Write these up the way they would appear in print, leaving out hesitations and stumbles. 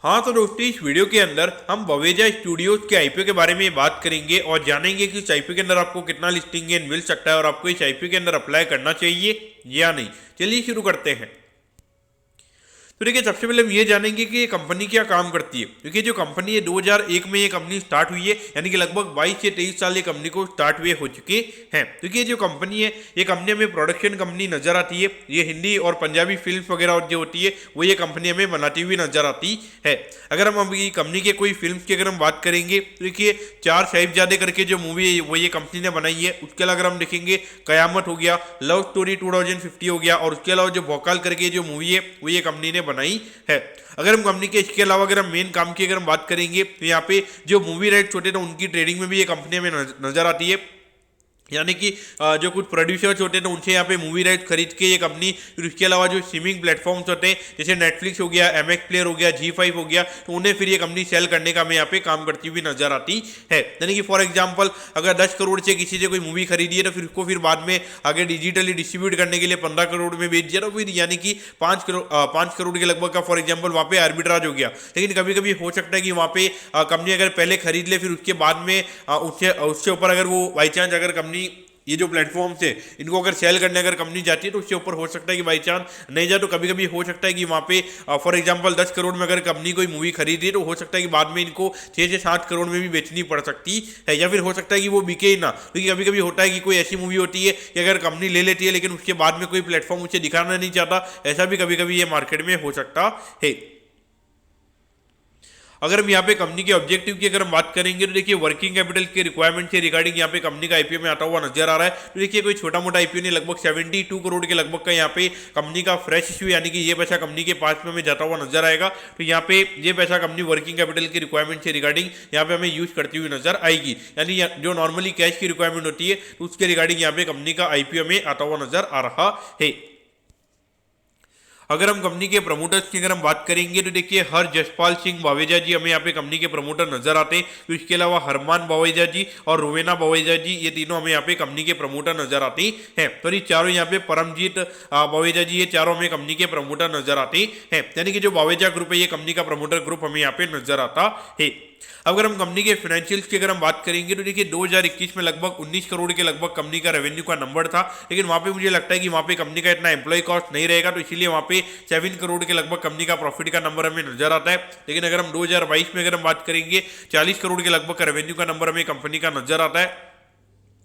हाँ तो दोस्तों, इस वीडियो के अंदर हम बवेजा स्टूडियोज के आईपीओ के बारे में बात करेंगे और जानेंगे कि इस आईपीओ के अंदर आपको कितना लिस्टिंग गेन मिल सकता है और आपको इस आईपीओ के अंदर अप्लाई करना चाहिए या नहीं। चलिए शुरू करते हैं। तो देखिए, सबसे पहले हम ये जानेंगे कि ये कंपनी क्या काम करती है। क्योंकि जो कंपनी है 2001 में ये कंपनी स्टार्ट हुई है, यानी कि लगभग 22 से 23 साल ये कंपनी को स्टार्ट हुए हो चुके हैं। क्योंकि ये जो कंपनी है, ये कंपनी हमें प्रोडक्शन कंपनी नजर आती है। ये हिंदी और पंजाबी फिल्म वगैरह जो होती है वो ये कंपनी हमें बनाती हुई नजर आती है। अगर हम अभी कंपनी के कोई फिल्म की अगर हम बात करेंगे तो देखिए, चार साहिबजादे करके जो मूवी है वो ये कंपनी ने बनाई है। उसके अलावा अगर हम देखेंगे, कयामत हो गया, लव स्टोरी 2050 हो गया, और उसके अलावा जो भोकाल करके जो मूवी है वो ये कंपनी ने बनाई है। अगर हम कंपनी के इसके अलावा अगर हम मेन काम की अगर हम बात करेंगे तो यहाँ पे जो मूवी राइट्स होते हैं उनकी ट्रेडिंग में भी ये कंपनी हमें नजर आती है। यानी कि जो कुछ प्रोड्यूसर्स होते हैं तो उनसे यहाँ पे मूवी राइट खरीद के ये कंपनी, फिर उसके अलावा जो स्ट्रीमिंग प्लेटफॉर्म्स होते हैं जैसे नेटफ्लिक्स हो गया, एमएक्स प्लेयर हो गया, जी5 हो गया, तो उन्हें फिर ये कंपनी सेल करने का हमें यहाँ पे काम करती हुई नजर आती है। यानी कि फॉर एग्जाम्पल, अगर 10 करोड़ से किसी से कोई मूवी खरीदी है तो फिर उसको फिर बाद में आगे डिजिटली डिस्ट्रीब्यूट करने के लिए 15 करोड़ में बेच दिया, तो फिर यानी कि 5 करोड़ के लगभग का फॉर एग्जाम्पल वहाँ पे आर्बिट्राज हो गया। लेकिन कभी कभी हो सकता है कि वहाँ पे कंपनी अगर पहले खरीद ले, फिर उसके बाद में उससे ऊपर अगर वो बाई चांस अगर कंपनी ये जो प्लेटफॉर्म है इनको अगर सेल करने अगर कंपनी जाती है तो उसके ऊपर हो सकता है कि बाई चांस नहीं जाए, तो कभी कभी हो सकता है कि वहाँ पे फॉर एग्जांपल 10 करोड़ में अगर कंपनी कोई मूवी खरीदी है तो हो सकता है कि बाद में इनको 6 से 7 करोड़ में भी बेचनी पड़ सकती है, या फिर हो सकता है कि वो बिके ही ना। क्योंकि कभी कभी होता है कि कोई ऐसी मूवी होती है कि अगर कंपनी ले लेती है लेकिन उसके बाद में कोई प्लेटफॉर्म उसे दिखाना नहीं चाहता, ऐसा भी कभी कभी ये मार्केट में हो सकता है। अगर हम यहाँ पे कंपनी के ऑब्जेक्टिव की अगर हम बात करेंगे तो देखिए, वर्किंग कैपिटल के रिक्वायरमेंट से रिगार्डिंग यहाँ पे कंपनी का आईपीओ में आता हुआ नजर आ रहा है। तो देखिए, कोई छोटा मोटा आईपीओ नहीं, लगभग 72 करोड़ के लगभग का यहाँ पे कंपनी का फ्रेश इश्यू, यानी कि ये पैसा कंपनी के पास में हमें जाता हुआ नजर आएगा। तो यहाँ पे ये पैसा कंपनी वर्किंग कैपिटल की रिक्वायरमेंट से रिगार्डिंग यहाँ पे हमें यूज करती हुई नजर आएगी। यानी जो नॉर्मली कैश की रिक्वायरमेंट होती है तो उसके रिगार्डिंग यहाँ पे कंपनी का आईपीओ में आता हुआ नजर आ रहा है। अगर हम कंपनी के प्रमोटर्स की अगर हम बात करेंगे तो देखिए, हर जसपाल सिंह बावेजा जी हमें यहाँ पे कंपनी के प्रमोटर नजर आते हैं। तो इसके अलावा हरमान बावेजा जी और रोवेना बावेजा जी, ये तीनों हमें यहाँ पे कंपनी के प्रमोटर नजर आते हैं। तो ये चारों यहाँ पे परमजीत बावेजा जी, ये चारों हमें कंपनी के प्रमोटर नजर आते हैं। यानी कि जो बावेजा ग्रुप है ये कंपनी का प्रमोटर ग्रुप हमें यहाँ पे नजर आता है। अगर हम कंपनी के फाइनेंशियल्स की अगर हम बात करेंगे तो देखिए, 2021 में लगभग 19 करोड़ के लगभग कंपनी का रेवेन्यू का नंबर था। लेकिन वहाँ पे मुझे लगता है कि वहाँ पे कंपनी का इतना एम्प्लॉय कॉस्ट नहीं रहेगा, तो इसीलिए वहाँ पे 7 करोड़ के लगभग कंपनी का प्रॉफिट का नंबर हमें नजर आता है। लेकिन अगर हम 2022 में अगर हम बात करेंगे, 40 करोड़ के लगभग का रेवेन्यू का नंबर हमें कंपनी का नजर आता है,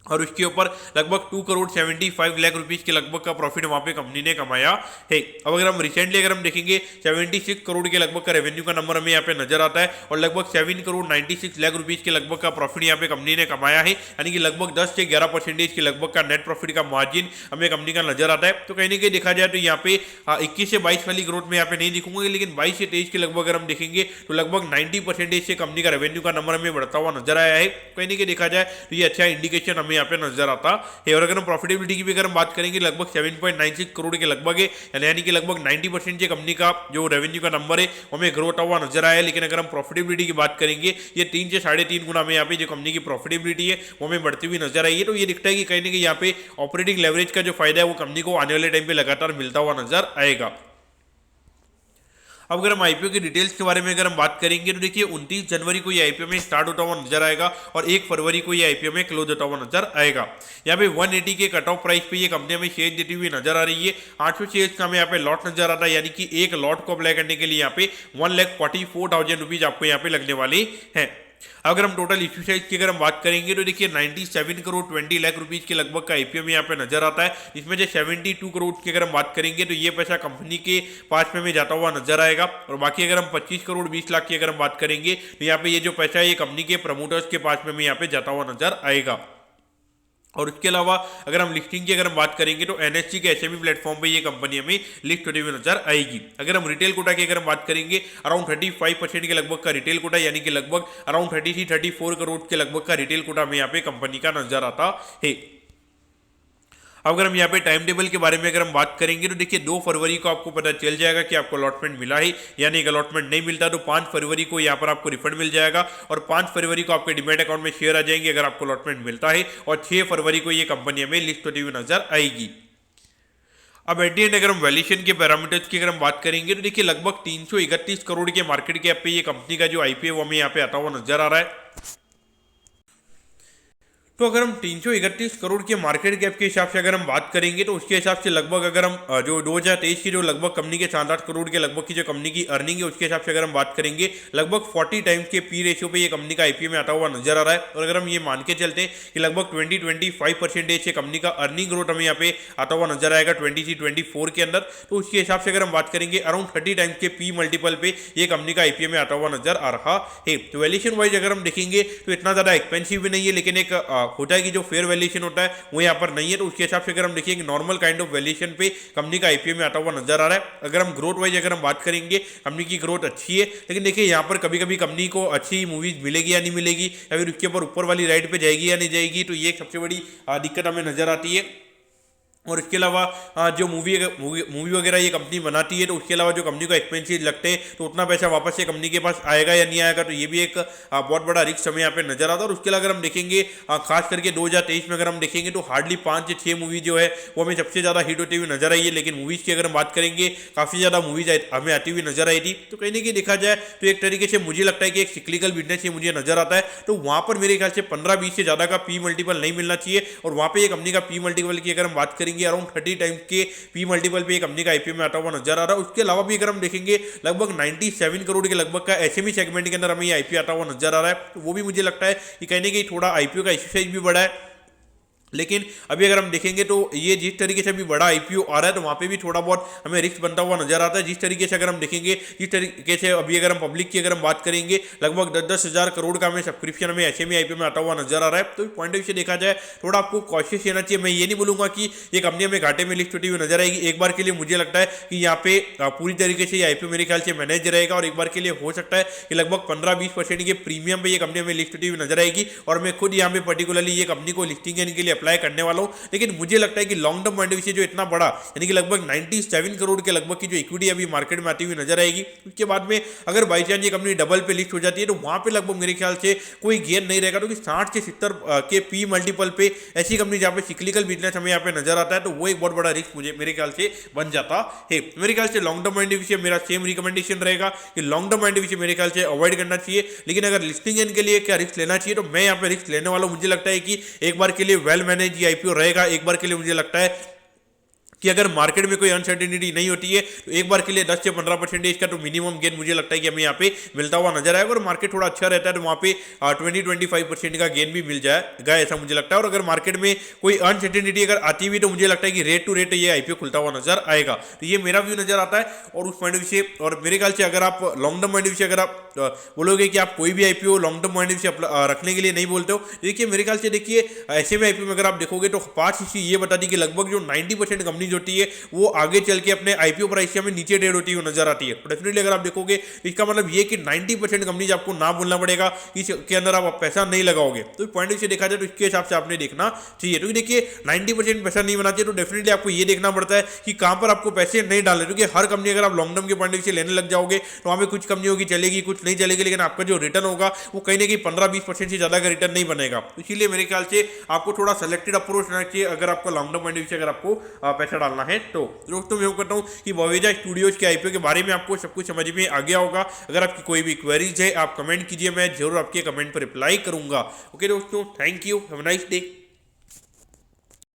और उसके ऊपर लगभग 2 करोड़ 75 लाख रुपीस के लगभग का प्रॉफिट वहां पे कंपनी ने कमाया है। अब अगर हम रिसेंटली अगर हम देखेंगे, 76 करोड़ के लगभग का रेवेन्यू का नंबर हमें यहाँ पे नजर आता है, और लगभग 7 करोड़ 96 लाख रुपीस के लगभग का प्रॉफिट यहाँ पे कंपनी ने कमाया है। यानी कि लगभग 10 से 11% के लगभग का नेट प्रॉफिट का मार्जिन हमें कंपनी का नजर आता है। तो कहीं ना कहीं देखा जाए तो यहाँ पे 21 से 22 वाली ग्रोथ में यहाँ पे नहीं दिखूंगा, लेकिन 22 से 23 के लगभग अगर हम देखेंगे तो लगभग 90% से कंपनी का रेवेन्यू का नंबर हमें बढ़ता हुआ नजर आया है। कहीं ना कहीं देखा जाए तो ये अच्छा इंडिकेशन हमें यहाँ पे नजर आता है। और अगर हम प्रॉफिटेबिलिटी की भी अगर हम बात करेंगे, लगभग 7.96 करोड़ के लगभग है, यानी कि लगभग 90% से कंपनी का जो रेवेन्यू का नंबर है वो हमें ग्रोथ हुआ नजर आया है। लेकिन अगर हम प्रॉफिटेबिलिटी की बात करेंगे, ये 3 से 3.5 गुना में यहाँ पे जो कंपनी की प्रॉफिटेबिलिटी है वो हमें बढ़ती हुई नजर आई है। तो ये दिखता है कि कहीं ना कहीं यहाँ पे ऑपरेटिंग लेवरेज का जो फायदा है वो कंपनी को आने वाले टाइम पे लगातार मिलता हुआ नजर आएगा। अब अगर हम आईपीओ की डिटेल्स के बारे में अगर हम बात करेंगे तो देखिए, 29 जनवरी को ये आईपीओ में स्टार्ट होता हुआ नजर आएगा और 1 फरवरी को ये आईपीओ में क्लोज होता हुआ नजर आएगा। यहाँ पे 180 के कट ऑफ प्राइस पे ये कंपनी हमें शेयर देती हुई नजर आ रही है। 800 शेयर्स का हमें यहाँ पे लॉट नजर आता है, यानी कि एक लॉट को अप्लाई करने के लिए यहाँ पे 1,44,000 रुपीज आपको यहाँ पे लगने वाले हैं। अगर हम टोटल इश्यू साइज की अगर हम बात करेंगे तो देखिए, 97 करोड़ 20 लाख रुपीज के लगभग का आईपीओ में यहाँ पे नजर आता है। इसमें से 72 करोड़ की अगर हम बात करेंगे तो ये पैसा कंपनी के पास में जाता हुआ नजर आएगा, और बाकी अगर हम 25 करोड़ 20 लाख की अगर हम बात करेंगे तो यहाँ पे ये जो पैसा है ये कंपनी के प्रमोटर्स के पास में यहाँ पे जाता हुआ नजर आएगा। और उसके अलावा अगर हम लिस्टिंग की अगर हम बात करेंगे तो एनएससी के एसएमई प्लेटफॉर्म पे ये कंपनी हमें लिस्ट होती हुई नजर आएगी। अगर हम रिटेल कोटा की अगर हम बात करेंगे, अराउंड 35% के लगभग का रिटेल कोटा, यानी कि लगभग अराउंड 34 करोड़ के लगभग का रिटेल कोटा हमें यहाँ पे कंपनी का नजर आता है। अब अगर हम यहाँ पे टाइम टेबल के बारे में अगर हम बात करेंगे तो देखिए, 2 फरवरी को आपको पता चल जाएगा कि आपको अलॉटमेंट मिला है, यानी कि अलॉटमेंट नहीं मिलता तो 5 फरवरी को यहाँ पर आपको रिफंड मिल जाएगा, और 5 फरवरी को आपके डिमेट अकाउंट में शेयर आ जाएंगे अगर आपको अलॉटमेंट मिलता है, और 6 फरवरी को ये कंपनी हमें लिस्ट होती हुई नजर आएगी। अब एट दी एंड अगर हम वैल्यूएशन के पैरामीटर्स की अगर हम बात करेंगे तो देखिए लगभग 331 करोड़ के मार्केट कैप पे ये कंपनी का जो आईपीओ वो हमें यहाँ पे आता हुआ नजर आ रहा है। तो अगर हम 331 करोड़ के मार्केट कैप के हिसाब से अगर हम बात करेंगे तो उसके हिसाब से लगभग अगर हम जो 2023 की जो लगभग कंपनी के 7-8 करोड़ के लगभग की जो कंपनी की अर्निंग है उसके हिसाब से अगर हम बात करेंगे लगभग 40 टाइम्स के पी रेशियो पे ये कंपनी का आईपीओ में आता हुआ नजर आ रहा है। और अगर हम ये मान के चलते हैं कि लगभग 20-25% से कंपनी का अर्निंग ग्रोथ हमें यहाँ पे आता हुआ नजर आएगा 2024 के अंदर, तो उसके हिसाब से अगर हम बात करेंगे अराउंड 30 टाइम्स के पी मल्टीपल पे ये कंपनी का आईपीओ में आता हुआ नजर आ रहा है। तो वैल्यूएशन वाइज अगर हम देखेंगे तो इतना ज्यादा एक्सपेंसिव भी नहीं है, लेकिन एक होता है कि जो फेयर वैल्यूएशन होता है वो यहाँ पर नहीं है। तो उसके हिसाब से अगर हम देखेंगे नॉर्मल काइंड ऑफ वैल्यूएशन पे कंपनी का आईपीओ में आता हुआ नजर आ रहा है। अगर हम ग्रोथ वाइज अगर हम बात करेंगे कंपनी की ग्रोथ अच्छी है, लेकिन देखिए यहाँ पर कभी कभी कंपनी को अच्छी मूवीज मिलेगी या नहीं मिलेगी या फिर उसके ऊपर वाली राइड पे जाएगी या नहीं जाएगी, तो ये सबसे बड़ी दिक्कत हमें नजर आती है। और इसके अलावा जो मूवी वगैरह ये कंपनी बनाती है तो उसके अलावा जो कंपनी को एक्सपेंसिव लगते हैं तो उतना पैसा वापस से कंपनी के पास आएगा या नहीं आएगा, तो ये भी एक बहुत बड़ा रिस्क हमें यहाँ पे नजर आता है। और उसके अलावा अगर हम देखेंगे खास करके 2023 में अगर हम देखेंगे तो हार्डली 5 से 6 मूवी जो है वो हमें सबसे ज़्यादा हिट होती हुई नजर आई है। लेकिन मूवीज़ की अगर हम बात करेंगे काफ़ी ज़्यादा मूवीज हमें आती हुई नजर आई थी। तो कहीं ना कहीं देखा जाए तो एक तरीके से मुझे लगता है कि एक सिक्लिकल बिजनेस ही मुझे नजर आता है, तो वहाँ पर मेरे ख्याल से 15-20 से ज़्यादा का पी मल्टीपल नहीं मिलना चाहिए। और वहाँ पे ये कंपनी का पी मल्टीपल की अगर हम बात करेंगे अराउंड 30 टाइम्स के पी मल्टीपल पे कंपनी का आईपीओ में आता हुआ नजर आ रहा है। उसके अलावा भी अगर हम देखेंगे लगभग 97 करोड़ के लगभग का एसएमई सेगमेंट के अंदर हमें ये आईपीओ आता हुआ नजर आ रहा है। तो वो भी मुझे लगता है कि कहीं ना कहीं थोड़ा आईपीओ का इशू साइज भी बड़ा है। लेकिन अभी अगर हम देखेंगे तो ये जिस तरीके से अभी बड़ा आईपीओ आ रहा है तो वहाँ पे भी थोड़ा बहुत हमें रिस्क बनता हुआ नजर आता है। जिस तरीके से अगर हम देखेंगे जिस तरीके से अभी अगर हम पब्लिक की अगर हम बात करेंगे लगभग 10-10 हज़ार करोड़ का हमें सब्सक्रिप्शन हमें एसएमई आईपीओ में आता हुआ नजर आ रहा है। तो पॉइंट ऑफ व्यू से देखा जाए थोड़ा आपको कॉशियस रहना चाहिए। मैं ये नहीं बोलूंगा कि ये कंपनी हमें घाटे में लिस्ट होती हुई नजर आएगी। एक बार के लिए मुझे लगता है कि यहाँ पे पूरी तरीके से ये आईपीओ मेरे ख्याल से मैनेज रहेगा और एक बार के लिए हो सकता है कि लगभग 15-20% के प्रीमियम पे ये कंपनी हमें लिस्ट होती हुई नजर आएगी। और मैं खुद यहाँ पे पर्टिकुलरली ये कंपनी को लिस्टिंग के लिए अप्लाई करने वाला हूँ। लेकिन मुझे लगता है कि long term point of view से जो इतना बड़ा यानी कि लगभग 97 करोड़ के लगभग की जो इक्विटी अभी मार्केट में आती हुई नजर आएगी, उसके बाद में अगर बाई चांस ये कंपनी डबल पे लिस्ट हो जाती है तो वहां पे लगभग मेरे ख्याल से कोई गेन नहीं रहेगा। क्योंकि 60 से 70 के पी मल्टीपल पे ऐसी कंपनी जहाँ पे सिक्लिकल बिजनेस हमें यहाँ पे नजर आता है तो वो एक बहुत बड़ा रिस्क मुझे मेरे ख्याल से बन जाता है। मेरे ख्याल से long term point of view से मेरा सेम रिकमेंडेशन रहेगा कि long term point of view से मेरे ख्याल से अवॉइड करना चाहिए। लेकिन अगर लिस्टिंग के लिए क्या रिस्क लेना चाहिए तो मैं यहाँ पे रिस्क लेने वाला हूँ। मुझे लगता है कि एक बार के लिए वेल मैनेज आईपीओ रहेगा। एक बार के लिए मुझे लगता है कि अगर मार्केट में कोई अनसर्टेनिटी नहीं होती है तो एक बार के लिए 10 से 15% का तो मिनिमम गेन मुझे लगता है कि हमें यहाँ पे मिलता हुआ नजर आएगा। और मार्केट थोड़ा अच्छा रहता है तो वहाँ पे 20-25% का गेन भी मिल जाएगा ऐसा मुझे लगता है। और अगर मार्केट में कोई अनसर्टेनिटी अगर आती हुई तो मुझे लगता है कि रेट टू रेट ये आईपीओ खुलता हुआ नजर आएगा। तो ये मेरा व्यू नजर आता है और उस पॉइंट ऑफ व्यू से। और मेरे ख्याल से अगर आप long term point of view से अगर आप बोलोगे कि आप कोई भी IPO long term point of view से रखने के लिए नहीं बोलते हो, देखिए मेरे ख्याल से देखिए ऐसे में आईपीओ में अगर आप देखोगे तो 5 हिस्से ये बता दी कि लगभग जो 90% कंपनीज होती है वो आगे चल के अपने आईपीओ प्राइस से हमें नीचे ट्रेड होती हुई नजर आती है। तो डेफिनेटली अगर आप देखोगे इसका मतलब ये कि 90% कंपनीज आपको ना बोलना पड़ेगा इसके अंदर आप पैसा नहीं लगाओगे। तो पॉइंट से देखा जाए तो इसके हिसाब से आपने देखना चाहिए। क्योंकि देखिए 90% पैसा नहीं बना चाहिए तो डेफिनेटली आपको ये देखना पड़ता है कि कहां पर आपको पैसे नहीं डालने। क्योंकि हर कंपनी अगर आप लॉन्ग टर्म के पॉइंट से लेने लग जाओगे तो वहां पे कुछ कंपनियों की चलेगी कुछ नहीं चलेगी, लेकिन आपका जो रिटर्न होगा वो कहीं ना कहीं 15-20% से ज्यादा का रिटर्न नहीं बनेगा। इसीलिए मेरे ख्याल से आपको थोड़ा सेलेक्टेड अप्रोच रहना चाहिए अगर आपको लॉन्ग टर्म पॉइंट से अगर आपको पैसा डालना है। तो दोस्तों मैं करता हूं कि ववेजा स्टूडियोज के आईपीओ के बारे में आपको सब कुछ समझ में आ गया होगा। अगर आपकी कोई भी क्वेरीज है आप कमेंट कीजिए, मैं जरूर आपके कमेंट पर रिप्लाई करूंगा। ओके दोस्तों, thank you, have a nice day.